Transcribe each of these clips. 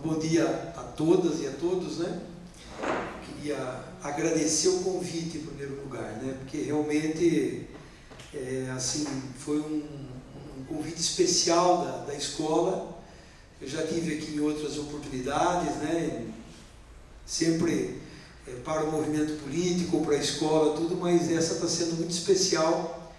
bom dia a todas e a todos, né? Queria agradecer o convite em primeiro lugar, né? Porque realmente, assim, foi um convite especial da escola. Eu já tive aqui em outras oportunidades, né? Sempre para o movimento político, para a escola, tudo, mas essa está sendo muito especial,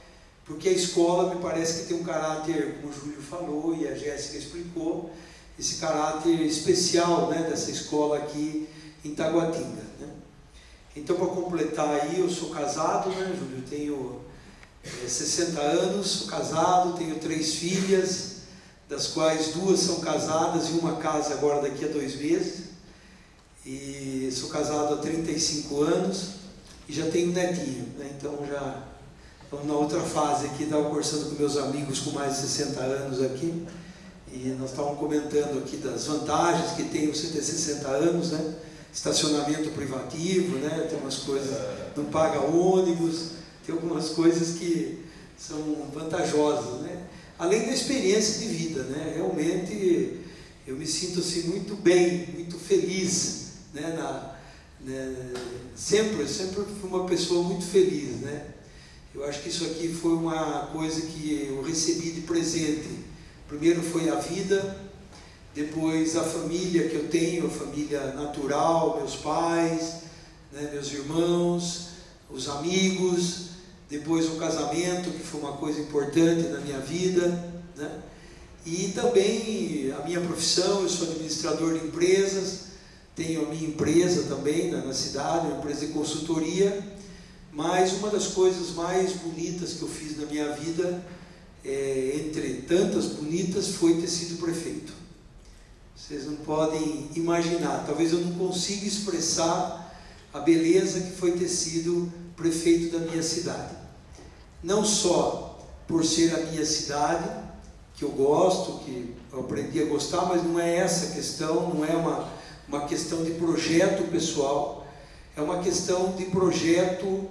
porque a escola me parece que tem um caráter, como o Júlio falou e a Jéssica explicou, esse caráter especial, né, dessa escola aqui em Taguatinga, né? Então, para completar aí, eu sou casado, né, Júlio? Eu tenho 60 anos, sou casado, tenho 3 filhas, das quais 2 são casadas e uma casa agora daqui a 2 meses. E sou casado há 35 anos e já tenho um netinho, né? Então já estamos na outra fase aqui, estava conversando com meus amigos com mais de 60 anos aqui, e nós estávamos comentando aqui das vantagens que tem você ter 60 anos, né? Estacionamento privativo, né? Tem umas coisas, não paga ônibus, tem algumas coisas que são vantajosas, né? Além da experiência de vida, né? Realmente eu me sinto assim muito bem, muito feliz, né? Sempre fui uma pessoa muito feliz, né? Eu acho que isso aqui foi uma coisa que eu recebi de presente. Primeiro foi a vida, depois a família que eu tenho, a família natural, meus pais, né, meus irmãos, os amigos, depois o casamento, que foi uma coisa importante na minha vida, né? E também a minha profissão, eu sou administrador de empresas, tenho a minha empresa também na cidade, uma empresa de consultoria, mas uma das coisas mais bonitas que eu fiz na minha vida, entre tantas bonitas, foi ter sido prefeito. Vocês não podem imaginar, talvez eu não consiga expressar a beleza que foi ter sido prefeito da minha cidade. Não só por ser a minha cidade, que eu gosto, que eu aprendi a gostar, mas não é essa a questão, não é uma questão de projeto pessoal, é uma questão de projeto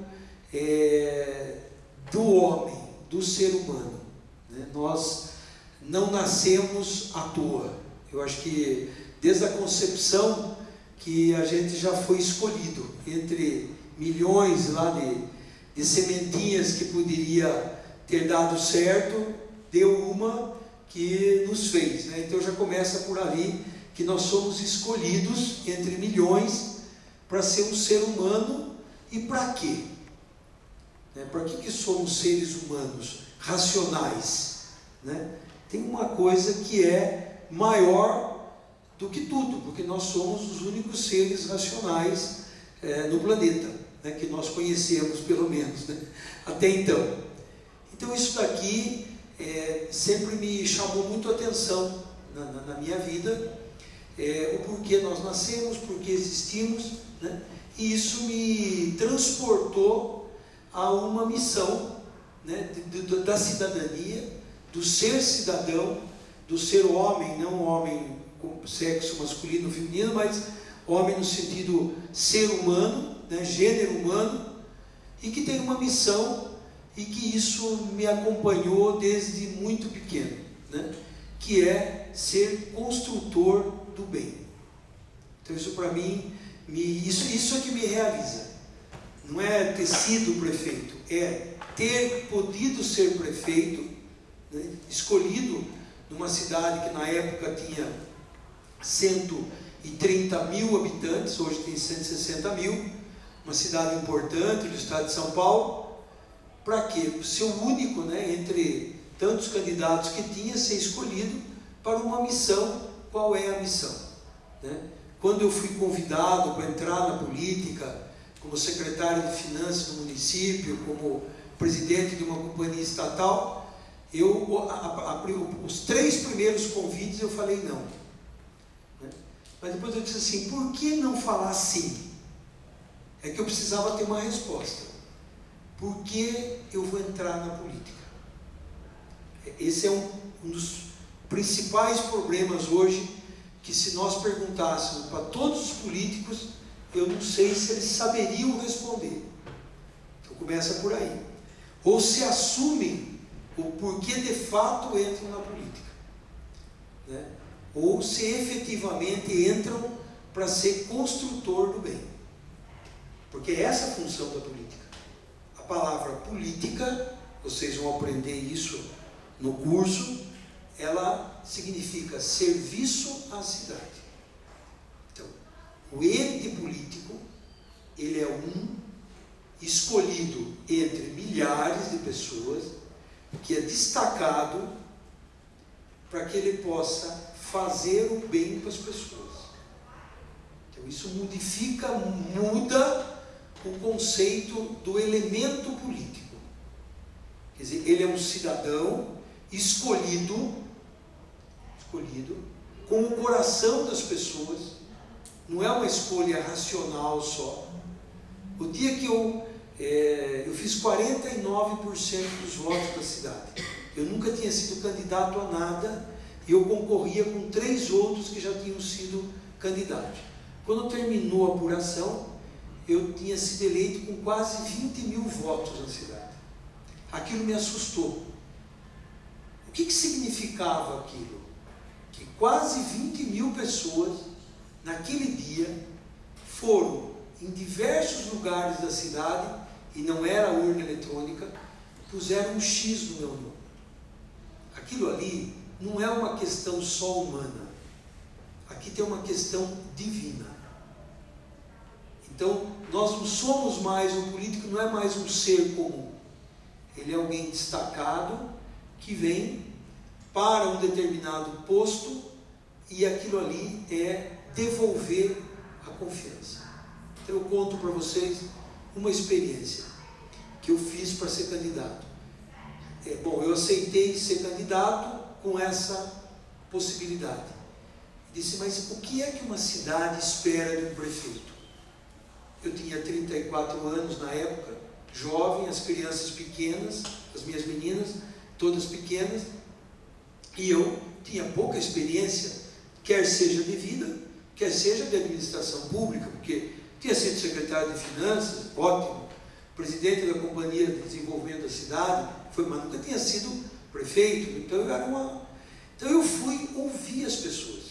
do homem, do ser humano, né? Nós não nascemos à toa. Eu acho que desde a concepção que a gente já foi escolhido entre milhões lá de sementinhas que poderia ter dado certo, deu uma que nos fez, né? Então já começa por ali, que nós somos escolhidos entre milhões para ser um ser humano. E para quê? Para que somos seres humanos racionais, né? Tem uma coisa que é maior do que tudo, porque nós somos os únicos seres racionais no planeta, né? Que nós conhecemos, pelo menos, né? Até então. Então isso daqui sempre me chamou muito a atenção na minha vida, o porquê nós nascemos, porquê existimos, né? E isso me transportou a uma missão, né? Da cidadania, do ser cidadão, do ser homem, não homem com sexo masculino ou feminino, mas homem no sentido ser humano, né? Gênero humano, e que tem uma missão, e que isso me acompanhou desde muito pequeno, né? Que é ser construtor do bem. Então isso para mim, isso é que me realiza. Não é ter sido prefeito, é ter podido ser prefeito, né? Escolhido numa cidade que na época tinha 130 mil habitantes, hoje tem 160 mil, uma cidade importante do estado de São Paulo. Para quê? Ser o único, né, entre tantos candidatos que tinha, ser escolhido para uma missão. Qual é a missão, né? Quando eu fui convidado para entrar na política, como secretário de Finanças do município, como presidente de uma companhia estatal, os 3 primeiros convites eu falei não, né? Mas depois eu disse assim, por que não falar sim? É que eu precisava ter uma resposta. Por que eu vou entrar na política? Esse é um dos principais problemas hoje, que se nós perguntássemos para todos os políticos, eu não sei se eles saberiam responder. Então começa por aí. Ou se assumem o porquê de fato entram na política, né? ou se efetivamente entram para ser construtor do bem. Porque é essa a função da política. A palavra política, vocês vão aprender isso no curso, ela significa serviço à cidade. Então, o ente político, ele é um escolhido entre milhares de pessoas, que é destacado para que ele possa fazer o bem para as pessoas. Então isso muda o conceito do elemento político. Quer dizer, ele é um cidadão escolhido com o coração das pessoas, não é uma escolha racional só. O dia que eu fiz 49% dos votos da cidade, eu nunca tinha sido candidato a nada, e eu concorria com 3 outros que já tinham sido candidatos. Quando terminou a apuração, eu tinha sido eleito com quase 20 mil votos na cidade. Aquilo me assustou. O que significava aquilo? Que quase 20 mil pessoas, naquele dia, foram em diversos lugares da cidade, e não era urna eletrônica, puseram um X no meu nome. Aquilo ali não é uma questão só humana. Aqui tem uma questão divina. Então, nós não somos mais, um político não é mais um ser comum. Ele é alguém destacado, que vem para um determinado posto, e aquilo ali é devolver a confiança. Então, eu conto para vocês uma experiência que eu fiz para ser candidato. Eu aceitei ser candidato com essa possibilidade. Disse, mas o que é que uma cidade espera de um prefeito? Eu tinha 34 anos na época, jovem, as crianças pequenas, as minhas meninas, todas pequenas, e eu tinha pouca experiência, quer seja de vida, quer seja de administração pública, porque tinha sido secretário de Finanças, ótimo, presidente da Companhia de Desenvolvimento da cidade, mas nunca tinha sido prefeito, então eu fui ouvir as pessoas.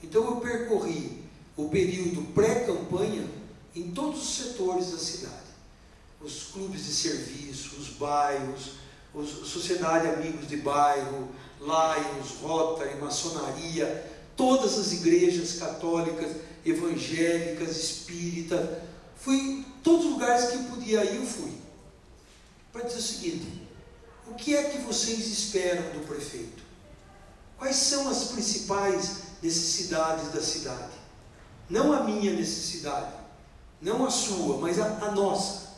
Então eu percorri o período pré-campanha em todos os setores da cidade. Os clubes de serviço, os bairros, a Sociedade Amigos de Bairro, Lions, Rotary, Maçonaria, todas as igrejas católicas, evangélicas, espíritas. Fui em todos os lugares que eu podia ir, eu fui. Para dizer o seguinte, o que é que vocês esperam do prefeito? Quais são as principais necessidades da cidade? Não a minha necessidade, não a sua, mas a nossa.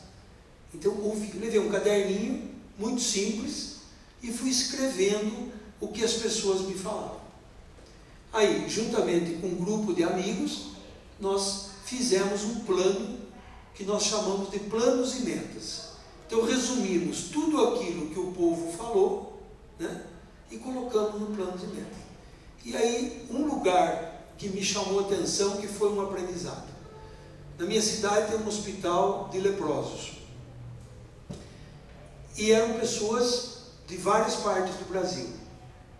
Então levei um caderninho muito simples e fui escrevendo o que as pessoas me falavam. Aí, juntamente com um grupo de amigos, nós fizemos um plano que nós chamamos de planos e metas. Então resumimos tudo aquilo que o povo falou, né, e colocamos no plano de metas. E aí um lugar que me chamou a atenção, que foi um aprendizado. Na minha cidade tem um hospital de leprosos. E eram pessoas de várias partes do Brasil.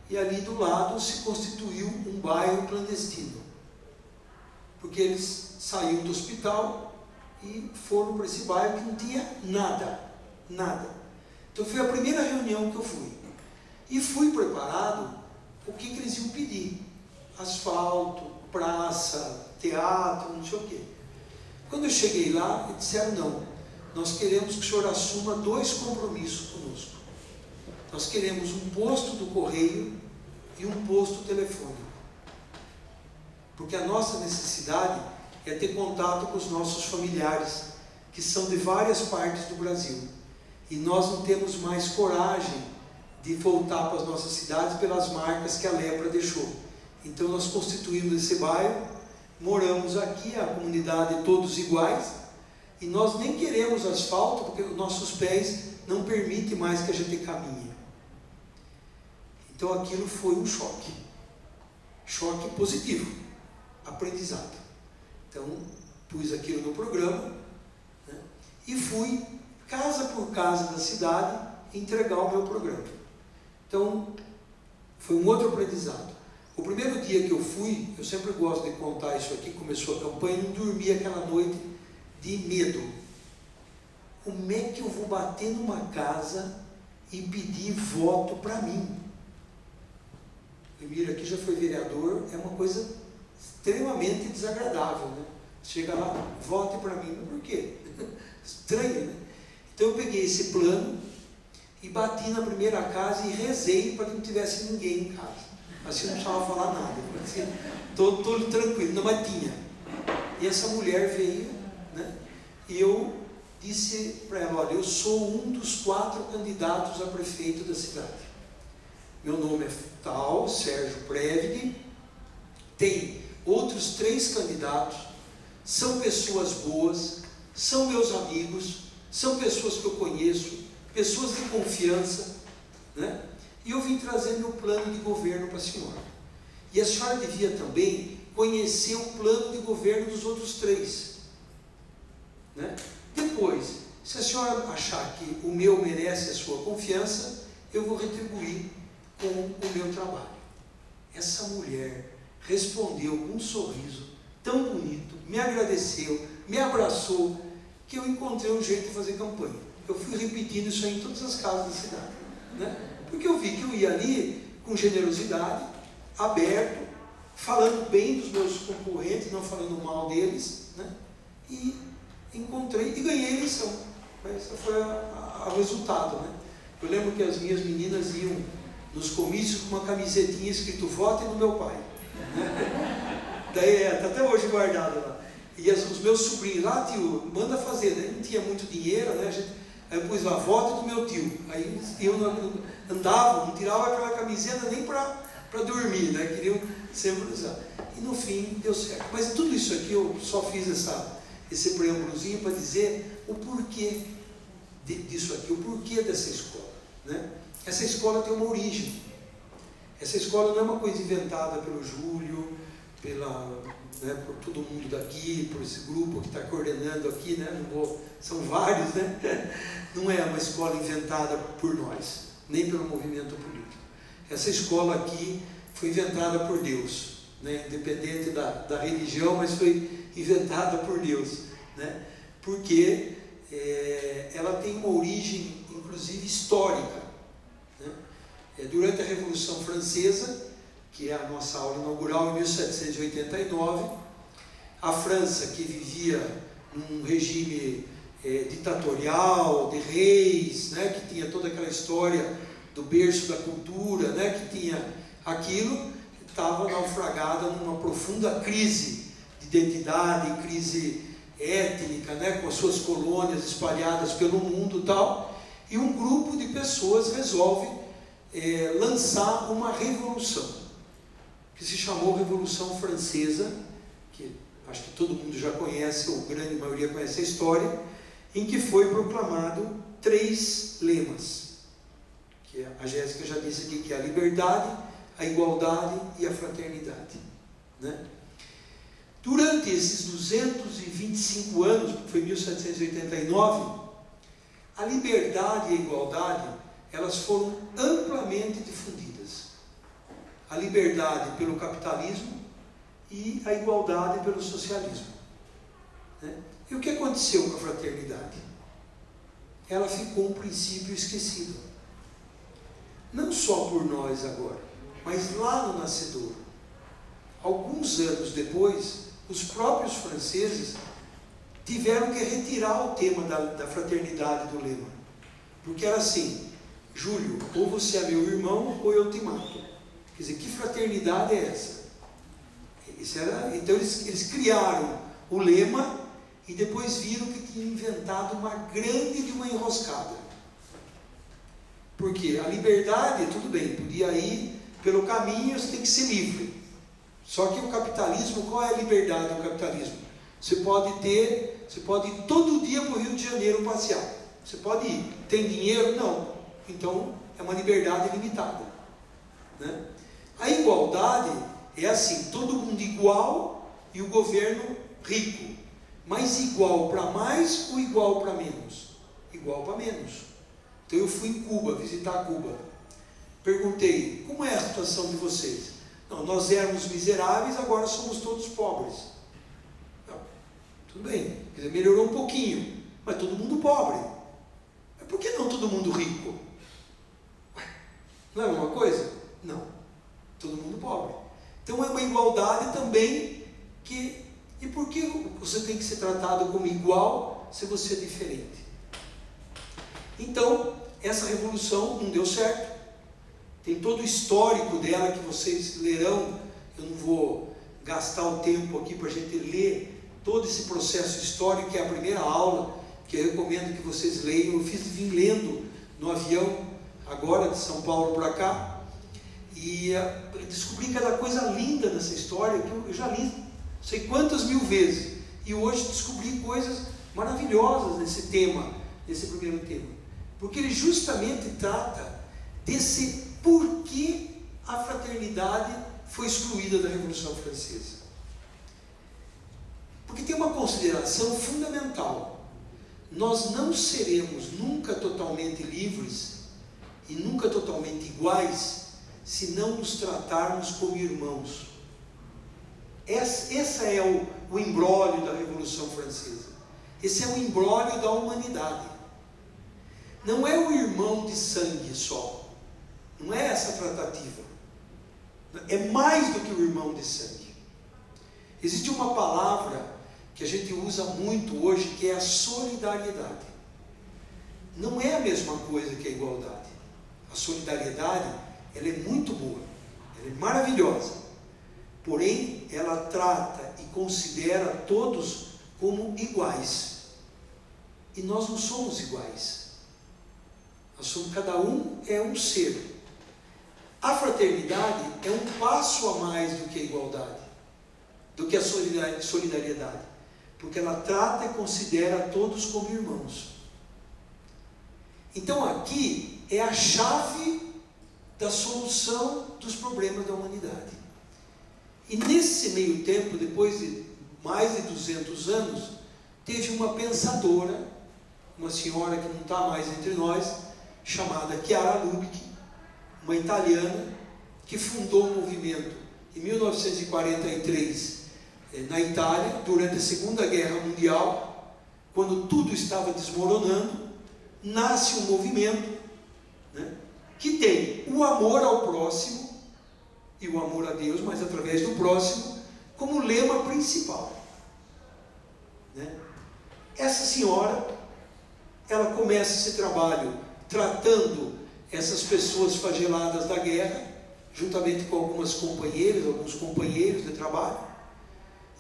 E ali do lado se constituiu um bairro clandestino. Porque eles saíram do hospital e foram para esse bairro que não tinha nada. Então foi a primeira reunião que eu fui. E fui preparado o que eles iam pedir. Asfalto, praça, teatro, não sei o quê. Quando eu cheguei lá, eles disseram, não, nós queremos que o senhor assuma 2 compromissos conosco. Nós queremos um posto do correio e um posto telefônico. Porque a nossa necessidade é ter contato com os nossos familiares, que são de várias partes do Brasil. E nós não temos mais coragem de voltar para as nossas cidades pelas marcas que a lepra deixou. Então nós constituímos esse bairro, moramos aqui, a comunidade todos iguais, e nós nem queremos asfalto, porque os nossos pés não permitem mais que a gente caminhe. Então aquilo foi um choque positivo, aprendizado. Então pus aquilo no programa, né, e fui casa por casa da cidade entregar o meu programa. Então foi um outro aprendizado. O primeiro dia que eu fui, eu sempre gosto de contar isso aqui, começou a campanha, não dormi aquela noite de medo. Como é que eu vou bater numa casa e pedir voto para mim? O Emílio aqui já foi vereador, é uma coisa extremamente desagradável, né? Chega lá, vote para mim. Por quê? Estranho, né? Então eu peguei esse plano e bati na primeira casa e rezei para que não tivesse ninguém em casa. Assim eu não precisava falar nada. Estou tranquilo, não, mas tinha. E essa mulher veio, né? E eu disse para ela: olha, eu sou um dos 4 candidatos a prefeito da cidade. Meu nome é tal, Sérgio Previde, tem outros 3 candidatos, são pessoas boas, são meus amigos, são pessoas que eu conheço, pessoas de confiança, né? E eu vim trazer meu plano de governo para a senhora. E a senhora devia também conhecer o plano de governo dos outros 3, né? Depois, se a senhora achar que o meu merece a sua confiança, eu vou retribuir com o meu trabalho. Essa mulher respondeu com um sorriso tão bonito, me agradeceu, me abraçou, que eu encontrei um jeito de fazer campanha. Eu fui repetindo isso aí em todas as casas da cidade, né? Porque eu vi que eu ia ali com generosidade, aberto, falando bem dos meus concorrentes, não falando mal deles, né? E encontrei e ganhei a eleição. Esse foi o resultado, né? Eu lembro que as minhas meninas iam nos comícios com uma camisetinha escrito "Vote no meu pai", né? Daí está até hoje guardado lá. E os meus sobrinhos lá: tio, manda fazer, né? Não tinha muito dinheiro, né? Aí eu pus lá "Vote do meu tio". Aí eu andava, não tirava aquela camiseta nem para dormir, né? Queriam sempre usar. E no fim deu certo. Mas tudo isso aqui eu só fiz esse preâmbulozinho para dizer o porquê disso aqui, o porquê dessa escola, né? Essa escola tem uma origem. Essa escola não é uma coisa inventada pelo Júlio, por todo mundo daqui, por esse grupo que está coordenando aqui, né? São vários, né? Não é uma escola inventada por nós, nem pelo movimento político. Essa escola aqui foi inventada por Deus, né? Independente da religião, mas foi inventada por Deus, né? Porque ela tem uma origem, inclusive, histórica, né? Durante a Revolução Francesa, que é a nossa aula inaugural, em 1789, a França, que vivia num regime ditatorial, de reis, né, que tinha toda aquela história do berço da cultura, né, que tinha aquilo, estava naufragada numa profunda crise de identidade, crise étnica, né, com as suas colônias espalhadas pelo mundo e tal, e um grupo de pessoas resolve lançar uma revolução, que se chamou Revolução Francesa, que acho que todo mundo já conhece, ou grande maioria conhece a história, em que foi proclamado 3 lemas, que a Jéssica já disse aqui, que é a liberdade, a igualdade e a fraternidade, né? Durante esses 225 anos, que foi 1789, a liberdade e a igualdade, elas foram amplamente difundidas. A liberdade pelo capitalismo e a igualdade pelo socialismo, né? E o que aconteceu com a fraternidade? Ela ficou um princípio esquecido. Não só por nós agora, mas lá no nascedor. Alguns anos depois, os próprios franceses tiveram que retirar o tema da fraternidade do lema. Porque era assim: Júlio, ou você é meu irmão ou eu te mato. Quer dizer, que fraternidade é essa? Então eles criaram o lema e depois viram que tinham inventado uma grande de uma enroscada. Porque a liberdade, tudo bem, podia ir pelo caminho, você tem que ser livre. Só que o capitalismo, qual é a liberdade do capitalismo? Você pode ir todo dia para o Rio de Janeiro passear. Você pode ir. Tem dinheiro? Não. Então é uma liberdade limitada, né? A igualdade é assim: todo mundo igual e o governo rico. Mas igual para mais ou igual para menos? Igual para menos. Então eu fui em Cuba, visitar Cuba. Perguntei: como é a situação de vocês? Não, nós éramos miseráveis, agora somos todos pobres. Não, tudo bem, quer dizer, melhorou um pouquinho, mas todo mundo pobre. Mas por que não todo mundo rico? Ué, não é a mesma coisa? Não, todo mundo pobre. Então é uma igualdade também que... E por que você tem que ser tratado como igual se você é diferente? Então, essa revolução não deu certo. Tem todo o histórico dela que vocês lerão. Eu não vou gastar o tempo aqui para a gente ler todo esse processo histórico, que é a primeira aula, que eu recomendo que vocês leiam. Eu vim lendo no avião, agora de São Paulo para cá, e descobri cada coisa linda nessa história, que eu já li sei quantas mil vezes, e hoje descobri coisas maravilhosas nesse tema, nesse primeiro tema, porque ele justamente trata desse porquê a fraternidade foi excluída da Revolução Francesa. Porque tem uma consideração fundamental: nós não seremos nunca totalmente livres e nunca totalmente iguais se não nos tratarmos como irmãos. Esse é o imbróglio da Revolução Francesa. Esse é o imbróglio da humanidade. Não é o irmão de sangue só. Não é essa a tratativa. É mais do que o irmão de sangue. Existe uma palavra que a gente usa muito hoje, que é a solidariedade. Não é a mesma coisa que a igualdade. A solidariedade, ela é muito boa, ela é maravilhosa. Porém, ela trata e considera todos como iguais. E nós não somos iguais. Cada um é um ser. A fraternidade é um passo a mais do que a igualdade, do que a solidariedade, porque ela trata e considera todos como irmãos. Então aqui é a chave da solução dos problemas da humanidade. E nesse meio tempo, depois de mais de 200 anos, teve uma pensadora, uma senhora que não está mais entre nós, chamada Chiara Lubich, uma italiana, que fundou um movimento em 1943 na Itália, durante a Segunda Guerra Mundial, quando tudo estava desmoronando. Nasce um movimento, né, que tem o amor ao próximo e o amor a Deus, mas através do próximo, como lema principal, né? Essa senhora, ela começa esse trabalho tratando essas pessoas flageladas da guerra, juntamente com alguns companheiros de trabalho,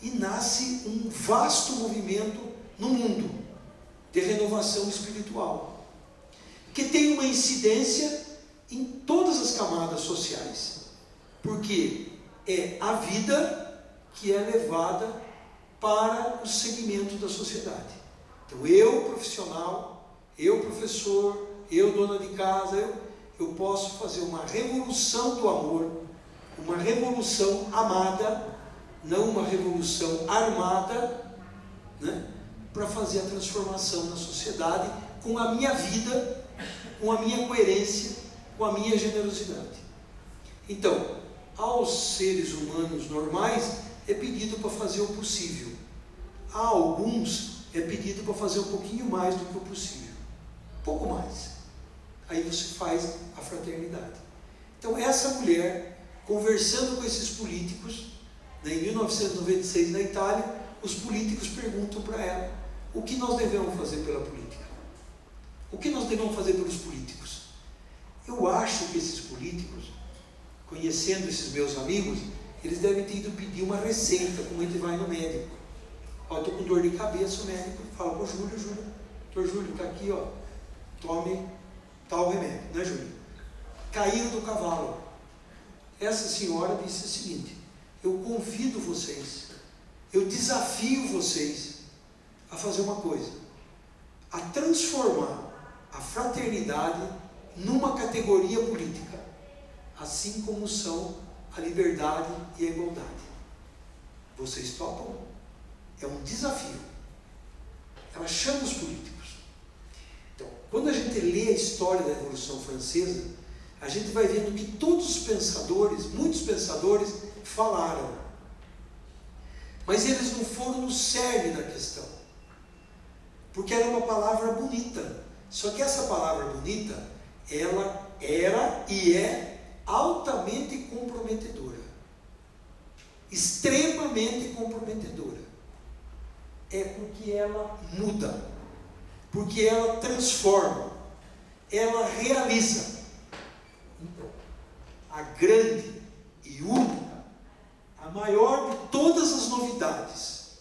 e nasce um vasto movimento no mundo de renovação espiritual, que tem uma incidência em todas as camadas sociais, porque é a vida que é levada para o segmento da sociedade. Então, eu profissional, eu professor, eu dona de casa, eu posso fazer uma revolução do amor, uma revolução amada, não uma revolução armada, né, para fazer a transformação na sociedade com a minha vida, com a minha coerência, com a minha generosidade. Então, aos seres humanos normais é pedido para fazer o possível. A alguns é pedido para fazer um pouquinho mais do que o possível. Um pouco mais. Aí você faz a fraternidade. Então essa mulher, conversando com esses políticos, né, em 1996 na Itália, os políticos perguntam para ela: o que nós devemos fazer pela política? O que nós devemos fazer pelos políticos? Eu acho que esses políticos, conhecendo esses meus amigos, eles devem ter ido pedir uma receita, como a gente vai no médico. Ó, estou com dor de cabeça, o médico fala: ô Júlio, doutor Júlio, está aqui, ó, tome tal remédio, né, Júlio? Caíram do cavalo. Essa senhora disse o seguinte: eu convido vocês, eu desafio vocês a fazer uma coisa, a transformar a fraternidade numa categoria política, assim como são a liberdade e a igualdade. Vocês topam? É um desafio. Ela chama os políticos. Então, quando a gente lê a história da Revolução Francesa, a gente vai vendo que todos os pensadores, muitos pensadores, falaram. Mas eles não foram no cerne da questão. Porque era uma palavra bonita. Só que essa palavra bonita, ela era e é altamente comprometedora. Extremamente comprometedora. É porque ela muda. Porque ela transforma. Ela realiza. Então, a grande e única, a maior de todas as novidades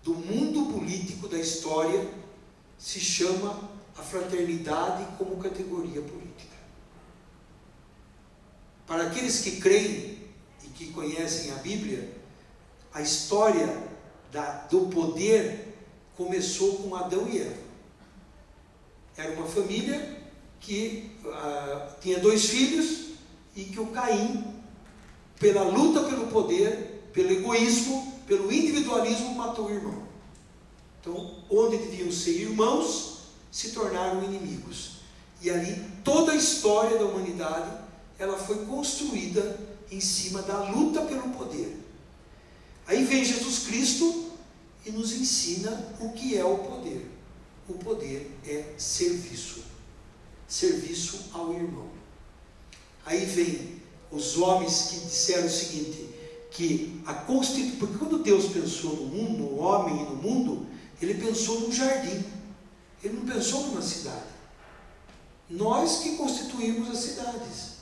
do mundo político da história se chama a fraternidade como categoria política. Para aqueles que creem e que conhecem a Bíblia, a história do poder começou com Adão e Eva. Era uma família que tinha 2 filhos e que o Caim, pela luta pelo poder, pelo egoísmo, pelo individualismo, matou o irmão. Então, onde deviam ser irmãos, se tornaram inimigos. E ali, toda a história da humanidade, ela foi construída em cima da luta pelo poder. Aí vem Jesus Cristo e nos ensina o que é o poder. O poder é serviço. Serviço ao irmão. Aí vem os homens que disseram o seguinte, que a Constituição, porque quando Deus pensou no mundo, no homem e no mundo, Ele pensou num jardim. Ele não pensou numa cidade. Nós que constituímos as cidades.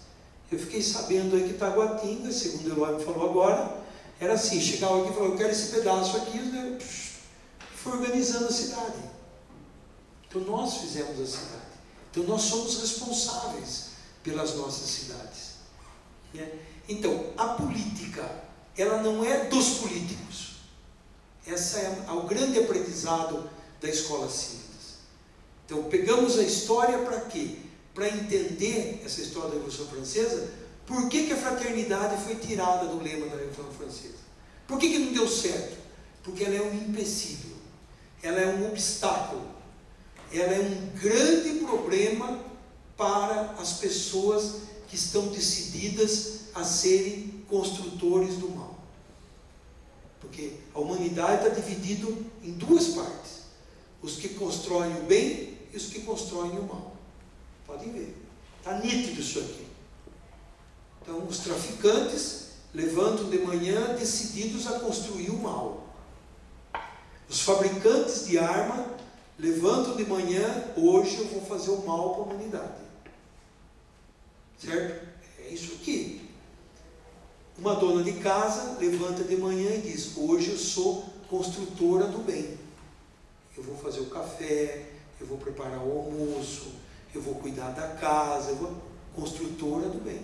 Eu fiquei sabendo aí que Taguatinga, segundo o Eloy me falou agora, era assim, chegava aqui e falava, eu quero esse pedaço aqui, né? Foi organizando a cidade. Então nós fizemos a cidade. Então nós somos responsáveis pelas nossas cidades. Né? Então, a política, ela não é dos políticos. Esse é o grande aprendizado da Escola Cívitas. Então, pegamos a história para quê? Para entender essa história da Revolução Francesa, por que a fraternidade foi tirada do lema da Revolução Francesa? Por que não deu certo? Porque ela é um empecilho, ela é um obstáculo, ela é um grande problema para as pessoas que estão decididas a serem construtores do mal. Porque a humanidade está dividida em 2 partes. Os que constroem o bem e os que constroem o mal. Podem ver. Está nítido isso aqui. Então, os traficantes levantam de manhã decididos a construir o mal. Os fabricantes de arma levantam de manhã, hoje eu vou fazer o mal para a humanidade. Certo? É isso aqui. Uma dona de casa levanta de manhã e diz, hoje eu sou construtora do bem. Eu vou fazer o café, eu vou preparar o almoço, eu vou cuidar da casa, construtora do bem.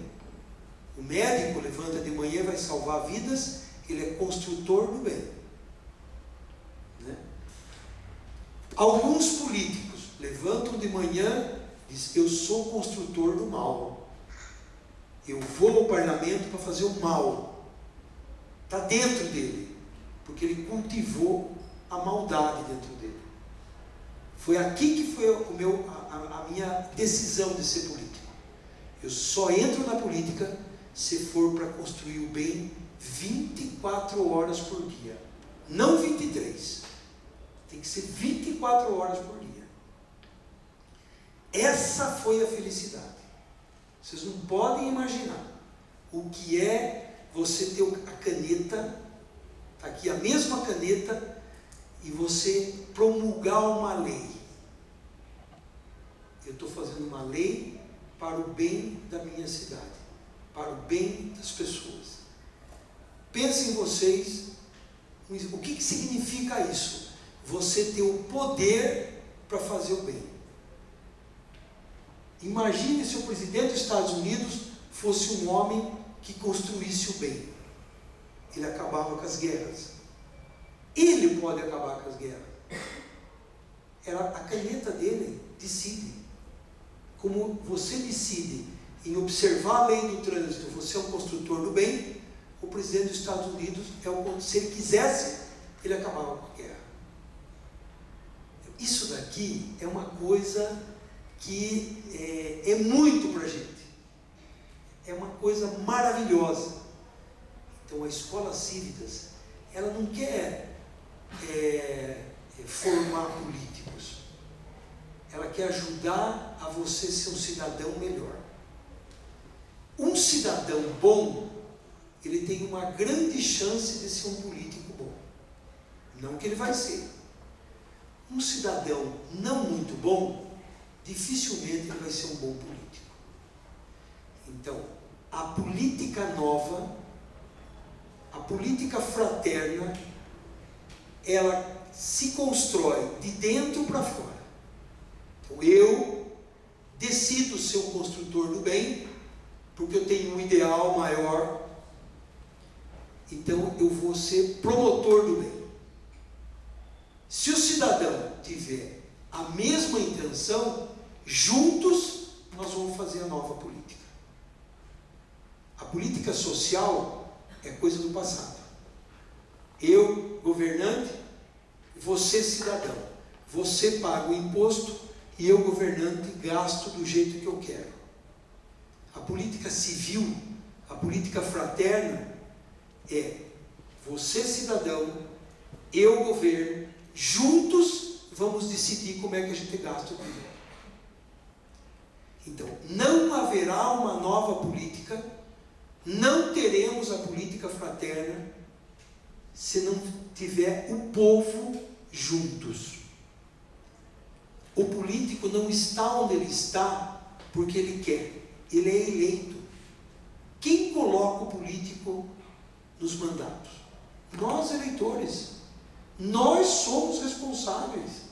O médico levanta de manhã e vai salvar vidas, ele é construtor do bem. Né? Alguns políticos levantam de manhã e dizem, eu sou construtor do mal. Eu vou ao parlamento para fazer o mal. Está dentro dele, porque ele cultivou a maldade dentro dele. Foi aqui que foi a minha decisão de ser político. Eu só entro na política se for para construir o bem 24 horas por dia. Não 23. Tem que ser 24 horas por dia. Essa foi a felicidade. Vocês não podem imaginar o que é você ter a caneta, está aqui a mesma caneta, e você promulgar uma lei. Eu estou fazendo uma lei para o bem da minha cidade, para o bem das pessoas. Pensem vocês, o que significa isso? Você ter o poder para fazer o bem. Imagine se o presidente dos Estados Unidos fosse um homem que construísse o bem. Ele acabava com as guerras. Ele pode acabar com as guerras. A caneta dele decide. Como você decide em observar a lei do trânsito, você é um construtor do bem, o presidente dos Estados Unidos, se ele quisesse, ele acabava com a guerra. Isso daqui é uma coisa que é muito para a gente. é uma coisa maravilhosa. Então a Escola Cívitas, ela não quer formar políticos, ela quer ajudar a você ser um cidadão melhor. Um cidadão bom, ele tem uma grande chance de ser um político bom. Não que ele vai ser. Um cidadão não muito bom, dificilmente ele vai ser um bom político. Então, a política nova, a política fraterna, ela se constrói de dentro para fora. Então, eu decido ser um construtor do bem, porque eu tenho um ideal maior. Então, eu vou ser promotor do bem. Se o cidadão tiver a mesma intenção, juntos nós vamos fazer a nova política. A política social é coisa do passado. Eu, governante, você, cidadão. Você paga o imposto e eu, governante, gasto do jeito que eu quero. A política civil, a política fraterna é você, cidadão, eu, governo, juntos vamos decidir como é que a gente gasta o dinheiro. Então, não haverá uma nova política, não teremos a política fraterna se não tiver o povo juntos. O político não está onde ele está porque ele quer, ele é eleito. Quem coloca o político nos mandatos? Nós, eleitores. Nós somos responsáveis.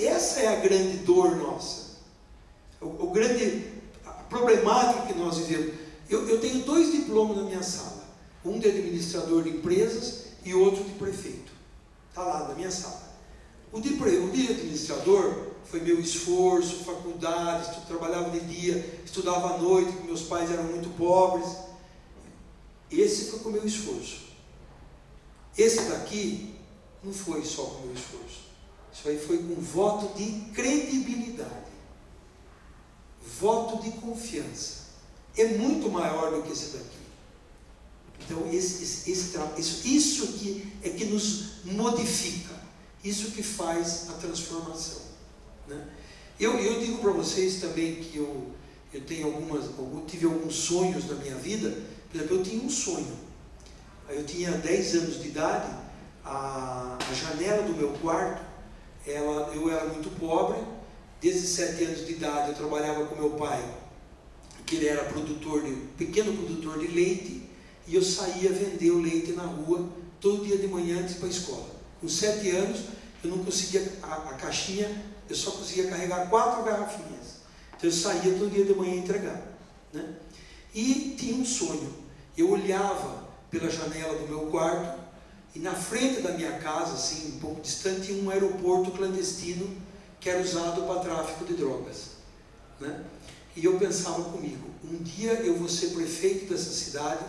Essa é a grande dor nossa. A problemática que nós vivemos. Eu tenho 2 diplomas na minha sala. Um de administrador de empresas e outro de prefeito. Está lá na minha sala. O de administrador foi meu esforço, faculdade, trabalhava de dia, estudava à noite, porque meus pais eram muito pobres. Esse foi com o meu esforço. Esse daqui não foi só com o meu esforço. Isso aí foi com voto de credibilidade. Voto de confiança. É muito maior do que esse daqui. Então, isso aqui é que nos modifica. Isso que faz a transformação. Né? Eu digo para vocês também que eu tive alguns sonhos na minha vida. Por exemplo, eu tinha um sonho. Eu tinha 10 anos de idade, a janela do meu quarto, eu era muito pobre, desde 7 anos de idade eu trabalhava com meu pai, que ele era pequeno produtor de leite, e eu saía vender o leite na rua, todo dia de manhã antes para a escola. Com 7 anos, eu não conseguia, a caixinha, eu só conseguia carregar 4 garrafinhas. Então eu saía todo dia de manhã entregar. Né? E tinha um sonho, eu olhava pela janela do meu quarto, e na frente da minha casa, assim, um pouco distante, tinha um aeroporto clandestino que era usado para tráfico de drogas. Né? E eu pensava comigo, um dia eu vou ser prefeito dessa cidade,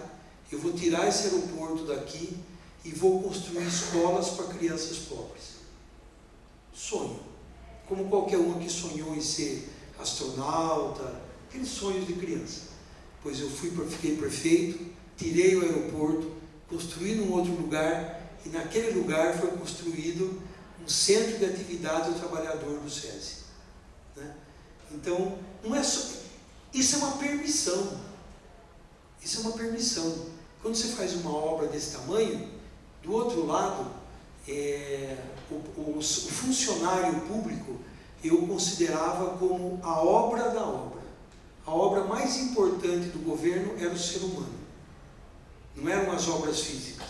eu vou tirar esse aeroporto daqui e vou construir escolas para crianças pobres. Sonho. Como qualquer um que sonhou em ser astronauta, aqueles sonhos de criança. Pois eu fiquei prefeito, tirei o aeroporto, construí num outro lugar, e naquele lugar foi construído um centro de atividade do trabalhador do SESI. Né? Então, não é só, isso é uma permissão. Isso é uma permissão. Quando você faz uma obra desse tamanho, do outro lado, o funcionário público, eu considerava como a obra da obra. A obra mais importante do governo era o ser humano. Não eram as obras físicas.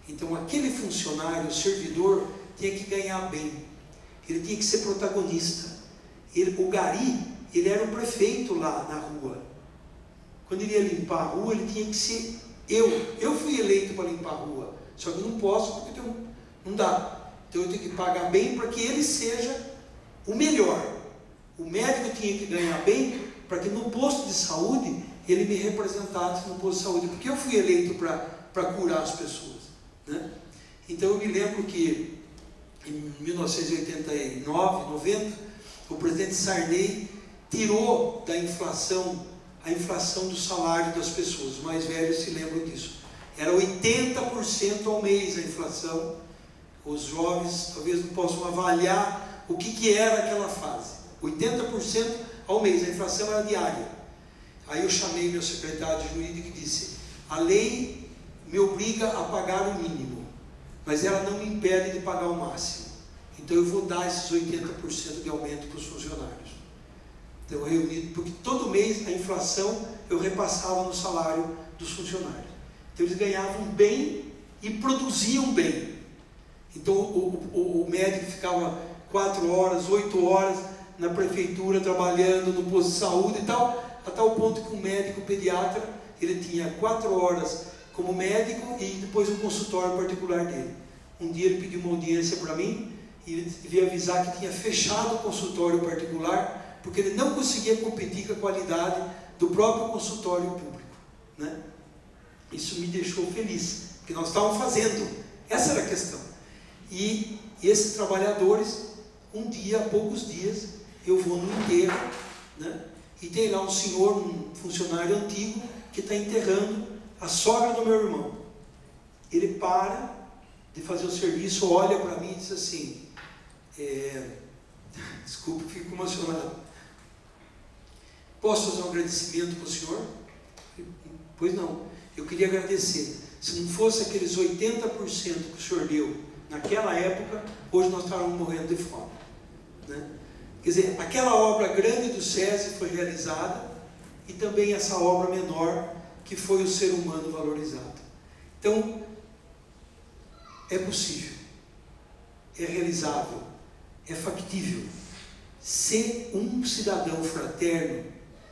Então aquele funcionário, o servidor, tinha que ganhar bem. Ele tinha que ser protagonista. O gari, ele era o prefeito lá na rua. Quando ele ia limpar a rua, ele tinha que ser eu. Eu fui eleito para limpar a rua. Só que eu não posso, porque não dá. Então eu tenho que pagar bem para que ele seja o melhor. O médico tinha que ganhar bem para que no posto de saúde ele me representasse no posto de saúde, porque eu fui eleito para curar as pessoas. Né? Então eu me lembro que em 1989, 90, o presidente Sarney tirou da inflação a inflação do salário das pessoas. Os mais velhos se lembram disso. Era 80% ao mês a inflação. Os jovens talvez não possam avaliar o que era aquela fase. 80% ao mês, a inflação era diária. Aí eu chamei meu secretário jurídico e disse: a lei me obriga a pagar o mínimo, mas ela não me impede de pagar o máximo. Então eu vou dar esses 80% de aumento para os funcionários. Então eu reuni, porque todo mês a inflação eu repassava no salário dos funcionários. Então eles ganhavam bem e produziam bem. Então o médico ficava 4 horas, 8 horas na prefeitura trabalhando no posto de saúde e tal, a tal ponto que um médico pediatra, ele tinha 4 horas como médico e depois um consultório particular dele. Um dia ele pediu uma audiência para mim e ele veio avisar que tinha fechado o consultório particular porque ele não conseguia competir com a qualidade do próprio consultório público, né? Isso me deixou feliz, porque nós estávamos fazendo, essa era a questão. E esses trabalhadores, um dia, há poucos dias, eu vou no enterro, né? E tem lá um senhor, um funcionário antigo, que está enterrando a sogra do meu irmão. Ele para de fazer o serviço, olha para mim e diz assim: desculpa, fico emocionado. Posso fazer um agradecimento para o senhor? Pois não, eu queria agradecer. Se não fosse aqueles 80% que o senhor deu naquela época, hoje nós estávamos morrendo de fome, né? Quer dizer, aquela obra grande do SESI foi realizada e também essa obra menor que foi o ser humano valorizado. Então, é possível, é realizável, é factível ser um cidadão fraterno,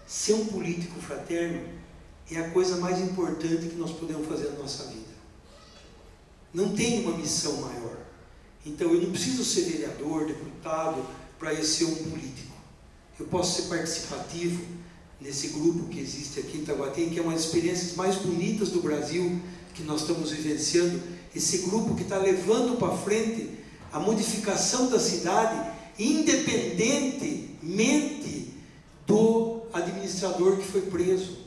ser um político fraterno, é a coisa mais importante que nós podemos fazer na nossa vida. Não tem uma missão maior. Então eu não preciso ser vereador, deputado, para eu ser um político. Eu posso ser participativo nesse grupo que existe aqui em Itaguatinga, que é uma das experiências mais bonitas do Brasil, que nós estamos vivenciando, esse grupo que está levando para frente a modificação da cidade, independentemente do administrador que foi preso,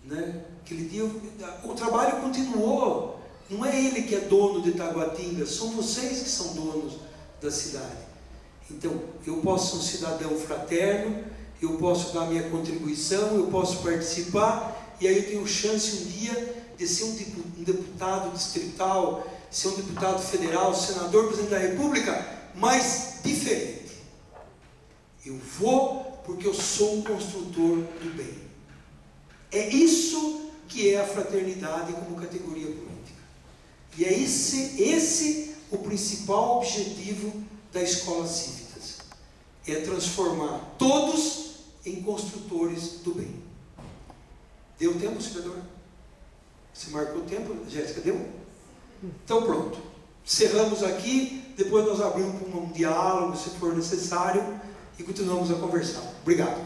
né? Aquele dia o trabalho continuou. Não é ele que é dono de Itaguatinga, são vocês que são donos da cidade. Então eu posso ser um cidadão fraterno, eu posso dar minha contribuição, eu posso participar, e aí eu tenho chance um dia de ser um deputado distrital, ser um deputado federal, senador, presidente da República, mas diferente. Eu vou porque eu sou um construtor do bem. É isso que é a fraternidade como categoria política. E é esse o principal objetivo da Escola Cívitas. É transformar todos em construtores do bem. Deu tempo, senador? Você marcou o tempo, Jéssica? Deu? Então pronto. Encerramos aqui, depois nós abrimos para um diálogo, se for necessário, e continuamos a conversar. Obrigado.